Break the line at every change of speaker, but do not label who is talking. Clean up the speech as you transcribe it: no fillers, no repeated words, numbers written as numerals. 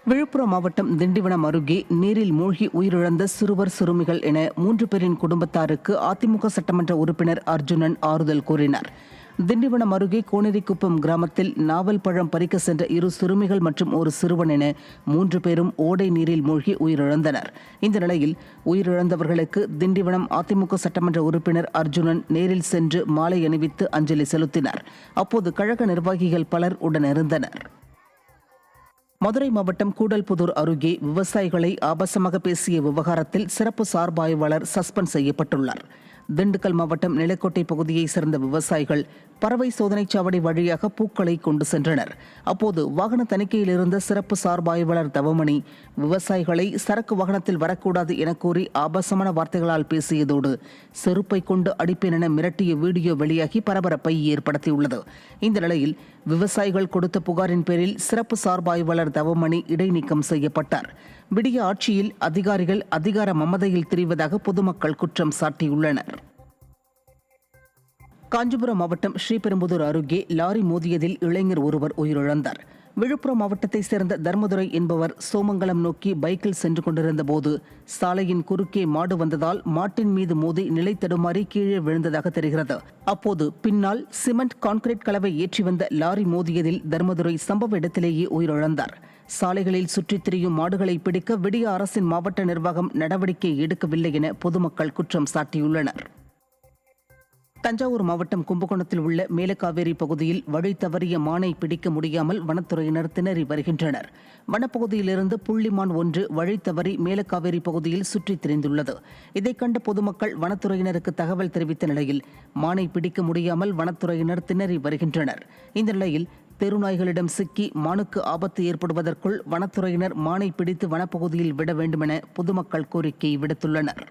விழுப்புரம் மாவட்டம் திண்டிவனம் அருகே நீரில் மூழ்கி உயிரிழந்த சிறுவர் சிறுமிகள் என 3 பேரின் குடும்பத்தாருக்கு அதிமுக சட்டமன்ற உறுப்பினர் அர்ஜுனன் ஆறுதல் கூறினார். திண்டிவனம் அருகே கோனேரிக்குப்பம் கிராமத்தில் நாவல் பழம் பறிக்க சென்ற 2 சிறுமிகள் மற்றும் ஒரு சிறுவன் என 3 பேரும் ஓடை நீரில் மூழ்கி உயிரிழந்தனர். இந்த நிலையில் உயிரிழந்தவர்களுக்கு திண்டிவனம் அதிமுக சட்டமன்ற உறுப்பினர் அர்ஜுனன் நேரில் சென்று மாலை அணிவித்து அஞ்சலி செலுத்தினார். அப்போது கழக நிர்வாகிகள் பலர் உடனிருந்தனர். மதுரை மாவட்டம் கூடல்புதூர் அருகே விவசாயிகளை ஆபாசமாக பேசிய விவகாரத்தில் சிறப்பு சார்பு ஆய்வாளர் சஸ்பெண்ட் செய்யப்பட்டுள்ளார். திண்டுக்கல் மாவட்டம் நிலக்கோட்டை பகுதியைச் சேர்ந்த விவசாயிகள் பறவை சோதனைச் சாவடி வழியாக பூக்களை கொண்டு சென்றனர். அப்போது வாகன தணிக்கையில் இருந்த சிறப்பு சார்பு ஆய்வாளர் தவமணி விவசாயிகளை சரக்கு வாகனத்தில் வரக்கூடாது என கூறி ஆபாசமான வார்த்தைகளால் பேசியதோடு செருப்பை கொண்டு அடிப்பேன் என மிரட்டிய வீடியோ வெளியாகி பரபரப்பை ஏற்படுத்தியுள்ளது. இந்த நிலையில் விவசாயிகள் கொடுத்த புகாரின் பேரில் சிறப்பு சார்பு ஆய்வாளர் தவமணி இடைநீக்கம் செய்யப்பட்டார். விடிய ஆட்சியில் அதிகாரிகள் அதிகார மமதையில் திரிவதாக பொதுமக்கள் குற்றம் சாட்டியுள்ளனர். காஞ்சிபுரம் மாவட்டம் ஸ்ரீபெரும்புதூர் அருகே லாரி மோதியதில் இளைஞர் ஒருவர் உயிரிழந்தார். விழுப்புரம் மாவட்டத்தைச் சேர்ந்த தர்மதுரை என்பவர் சோமங்கலம் நோக்கி பைக்கில் சென்று கொண்டிருந்த போது சாலையின் குறுக்கே மாடு வந்ததால் மாட்டின் மீது மோதி நிலை தடுமாறி கீழே விழுந்ததாக தெரிகிறது. அப்போது பின்னால் சிமெண்ட் கான்கிரீட் கலவை ஏற்றி வந்த லாரி மோதியதில் தர்மதுரை சம்பவ இடத்திலேயே உயிரிழந்தார். சாலைகளில் சுற்றித் திரியும் மாடுகளை பிடிக்க விடிய அரசின் மாவட்ட நிர்வாகம் நடவடிக்கை எடுக்கவில்லை என பொதுமக்கள் குற்றம் சாட்டியுள்ளனர். தஞ்சாவூர் மாவட்டம் கும்பகோணத்தில் உள்ள மேலக்காவேரி பகுதியில் வழி தவறிய மானை பிடிக்க முடியாமல் வனத்துறையினர் திணறி வருகின்றனர். வனப்பகுதியிலிருந்து புள்ளிமான் ஒன்று வழி தவறி மேலக்காவேரி பகுதியில் சுற்றித் திரிந்துள்ளது. இதைக் கண்ட பொதுமக்கள் வனத்துறையினருக்கு தகவல் தெரிவித்த நிலையில் மானை பிடிக்க முடியாமல் வனத்துறையினர் திணறி வருகின்றனர். இந்த நிலையில் தெருநாய்களிடம் சிக்கி மானுக்கு ஆபத்து ஏற்படுவதற்குள் வனத்துறையினர் மானை பிடித்து வனப்பகுதியில் விட வேண்டுமென பொதுமக்கள் கோரிக்கை விடுத்துள்ளனர்.